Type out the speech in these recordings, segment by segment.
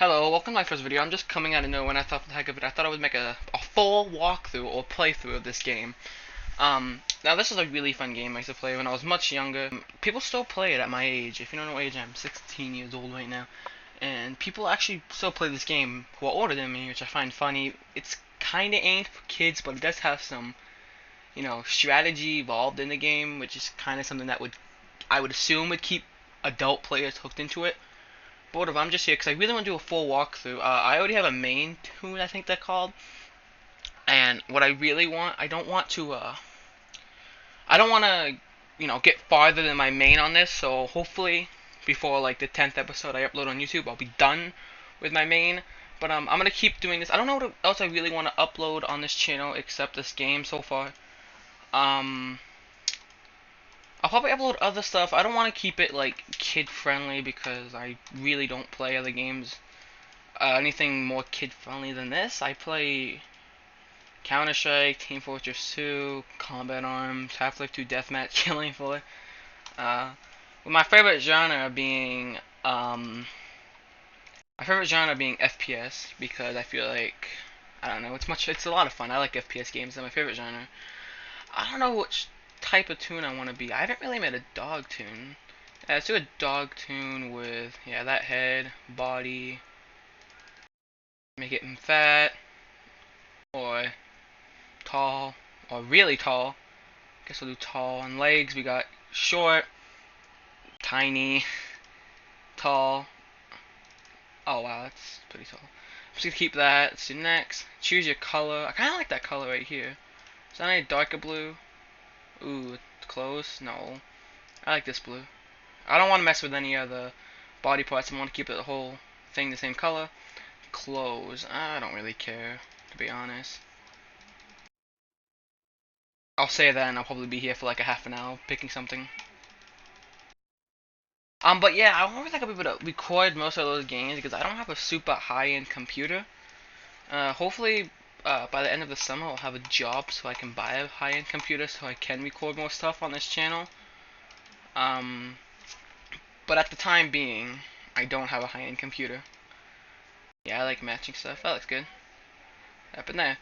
Hello, welcome to my first video. I'm just coming out of nowhere and I thought for the heck of it, I thought I would make a full walkthrough or playthrough of this game. Now this is a really fun game I used to play when I was much younger. People still play it at my age. If you don't know what age I'm 16 years old right now. And people actually still play this game who are older than me, which I find funny. It's kinda aimed for kids, but it does have some, strategy involved in the game, which is kinda something that I would assume would keep adult players hooked into it. But whatever, I'm just here because I really want to do a full walkthrough. I already have a main tune, I think they're called. And what I really want, I don't want to, get farther than my main on this. So hopefully, before like the 10th episode I upload on YouTube, I'll be done with my main. But I'm gonna keep doing this. I don't know what else I really want to upload on this channel except this game so far. Um, I'll probably upload other stuff. I don't want to keep it like kid friendly because I really don't play other games anything more kid friendly than this. I play Counter-Strike, Team Fortress 2, Combat Arms, Half-Life 2 Deathmatch, Killing Floor. Uh, with my favorite genre being FPS because I feel like I don't know, it's a lot of fun. I like FPS games. They're my favorite genre. I don't know which type of tune I want to be. I haven't really made a dog tune. Let's do a dog tune with that head, body, make it fat or tall or really tall. Guess we'll do tall. And legs we got short, tiny, tall. Oh wow, that's pretty tall. I'm just gonna keep that. Let's do next. Choose your color. I kinda like that color right here. Is that any darker blue? Ooh, it's close. No. I like this blue. I don't want to mess with any other body parts. I want to keep the whole thing the same color. Clothes. I don't really care, to be honest. I'll say that and I'll probably be here for like a half an hour picking something. But yeah, I don't think I'll be able to record most of those games because I don't have a super high-end computer. Hopefully, by the end of the summer, I'll have a job so I can buy a high-end computer so I can record more stuff on this channel. Um, but at the time being, I don't have a high-end computer. Yeah, I like matching stuff. That looks good. Up in there.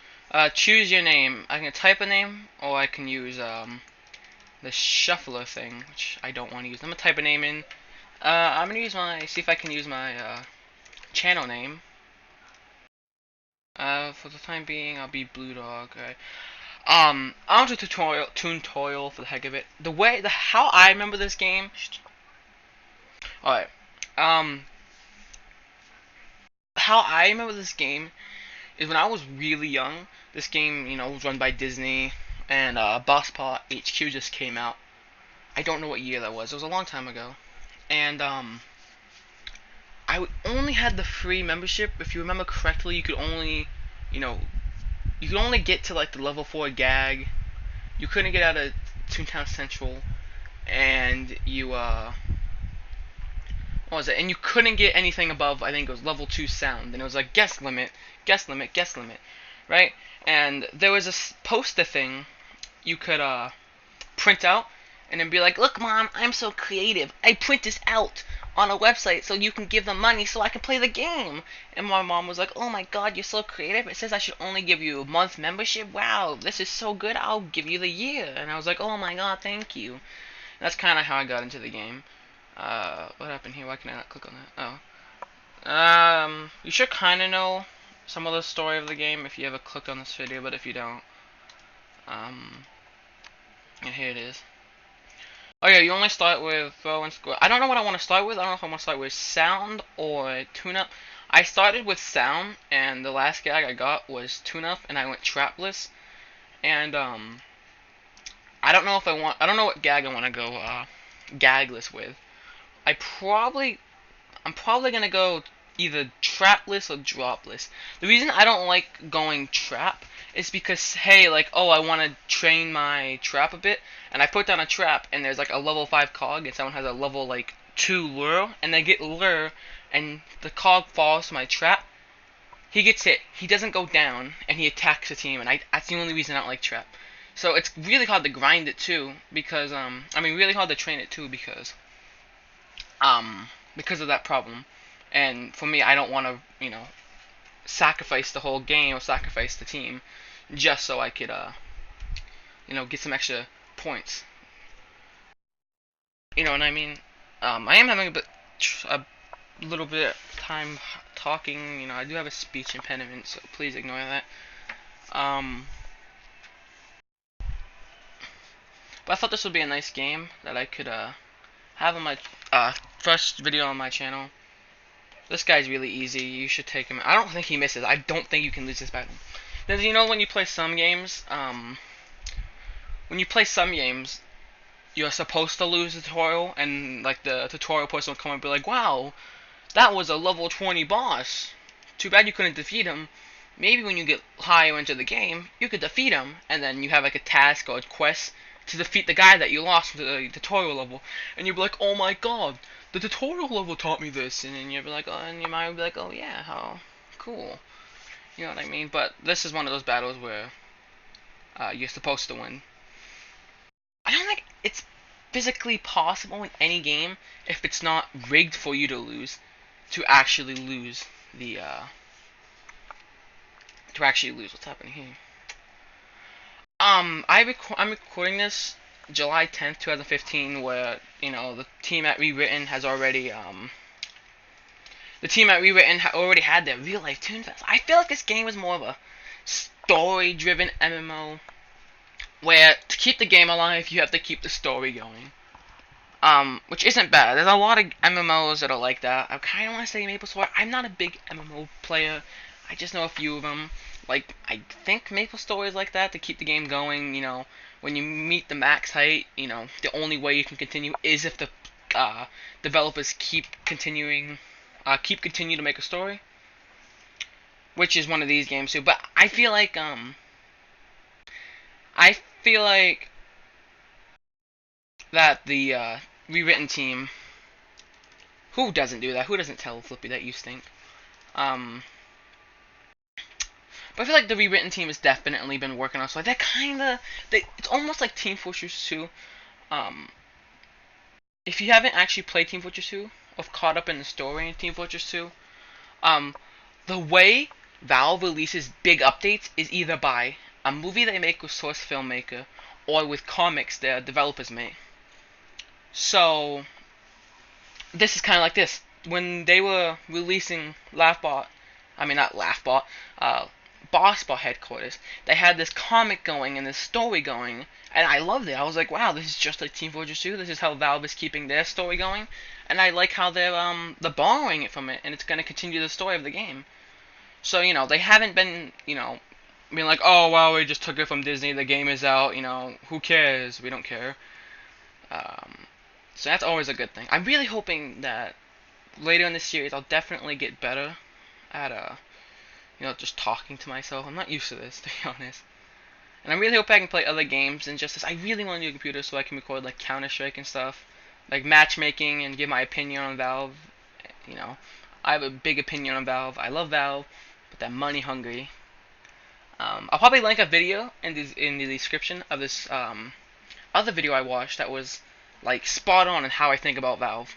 Choose your name. I can type a name, or I can use the shuffler thing, which I don't want to use. I'm gonna type a name in. I'm gonna see if I can use my channel name. For the time being, I'll be Blue Dog. Right. I'll do tutorial for the heck of it. How I remember this game. All right. Um, how I remember this game is when I was really young. This game, was run by Disney, and Boss Paw HQ just came out. I don't know what year that was. It was a long time ago, and I only had the free membership. If you remember correctly, you know, you could only get to like the level 4 gag. You couldn't get out of Toontown Central, and what was it? And you couldn't get anything above, I think it was level 2 sound, and it was like guest limit, guest limit, guest limit, right? And there was a poster thing you could print out and then be like, look mom, I'm so creative, I print this out on a website so you can give them money so I can play the game. And my mom was like, oh my god, you're so creative, it says I should only give you a month membership, wow, this is so good, I'll give you the year. And I was like, oh my god, thank you. And that's kind of how I got into the game. What happened here? Why can I not click on that? Oh. You should kind of know some of the story of the game if you ever clicked on this video, but if you don't, and here it is. Oh yeah, you only start with throw and score. I don't know what I want to start with. I don't know if I want to start with sound or tune-up. I started with sound, and the last gag I got was tune-up, and I went trapless. And, I don't know what gag I want to go, gagless with. I'm probably gonna go either trapless or dropless. The reason I don't like going trap is because, hey, like, oh, I want to train my trap a bit, and I put down a trap, and there's like a level 5 cog, and someone has a level like 2 lure, and they get lure, and the cog falls to my trap. He gets hit. He doesn't go down, and he attacks the team, and that's the only reason I don't like trap. So it's really hard to grind it too, because really hard to train it too, because of that problem. And for me, I don't want to, sacrifice the whole game or sacrifice the team just so I could, get some extra points. You know what I mean? I am having a little bit of time talking. I do have a speech impediment, so please ignore that. Um, but I thought this would be a nice game that I could have on my first video on my channel. This guy's really easy. You should take him. I don't think he misses. I don't think you can lose this battle. Then when you play some games, you're supposed to lose the tutorial, and like the tutorial person will come and be like, "Wow, that was a level 20 boss. Too bad you couldn't defeat him. Maybe when you get higher into the game, you could defeat him, and then you have like a task or a quest to defeat the guy that you lost in the tutorial level." And you'll be like, "Oh my god, the tutorial level taught me this," and then you'll be like, "Oh," and your mind will be like, "Oh yeah, how cool." You know what I mean? But this is one of those battles where you're supposed to win. I don't think it's physically possible in any game, if it's not rigged for you to lose, to actually lose the what's happening here. I'm recording this July 10th, 2015, where the team at Rewritten has already already had their real life Toon Fest. I feel like this game was more of a story driven MMO, where to keep the game alive you have to keep the story going. Which isn't bad. There's a lot of MMOs that are like that. I kind of want to say MapleStory. I'm not a big MMO player. I just know a few of them. Like, I think MapleStory is like that, to keep the game going. When you meet the max height, the only way you can continue is if the developers continue to make a story. Which is one of these games too. But I feel like that the Rewritten team, who doesn't do that? Who doesn't tell Flippy that you stink? But I feel like the Rewritten team has definitely been working on. So they're it's almost like Team Fortress 2. If you haven't actually played Team Fortress 2 or caught up in the story in Team Fortress 2, the way Valve releases big updates is either by a movie they make with Source Filmmaker or with comics their developers make. So this is kind of like this. When they were releasing BossBot headquarters, they had this comic going and this story going, and I loved it. I was like, wow, this is just like Team Fortress 2. This is how Valve is keeping their story going, and I like how they're borrowing it from it, and it's going to continue the story of the game. So they haven't been being like, oh wow, we just took it from Disney. The game is out. Who cares? We don't care. So that's always a good thing. I'm really hoping that later in the series I'll definitely get better at just talking to myself. I'm not used to this, to be honest. And I really hope I can play other games than just this. I really want a new computer so I can record like Counter-Strike and stuff, like matchmaking, and give my opinion on Valve. I have a big opinion on Valve. I love Valve, but they're money hungry. I'll probably link a video in the description of this other video I watched that was like spot on how I think about Valve.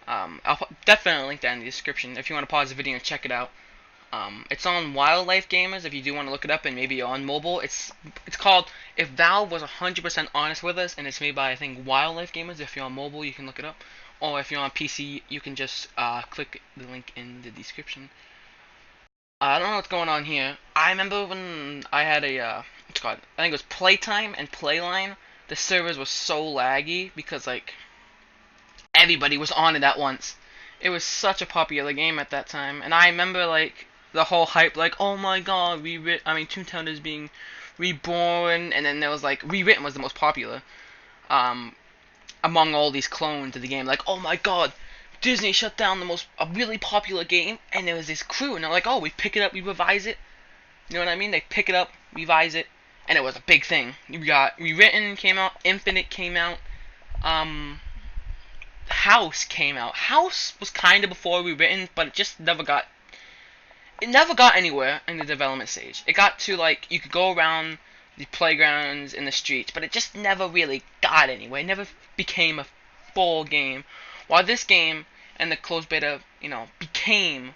I'll definitely link that in the description if you want to pause the video and check it out. It's on Wildlife Gamers if you do want to look it up, and maybe on mobile. It's called If Valve Was 100% Honest With Us, and it's made by, I think, Wildlife Gamers. If you're on mobile, you can look it up. Or if you're on PC, you can just click the link in the description. I don't know what's going on here. I remember when I had I think it was Playtime and Playline. The servers were so laggy because like everybody was on it at once. It was such a popular game at that time, and I remember like the whole hype, like, oh my god, Toontown is being reborn, and then there was like Rewritten was the most popular among all these clones of the game. Like, oh my god, Disney shut down a really popular game, and there was this crew, and they're like, oh, we pick it up, we revise it. You know what I mean? They pick it up, revise it, and it was a big thing. You got Rewritten came out, Infinite came out, House came out. House was kind of before Rewritten, but it just never got anywhere in the development stage. It got to like you could go around the playgrounds in the streets, but it just never really got anywhere. It never became a full game. While this game and the closed beta, became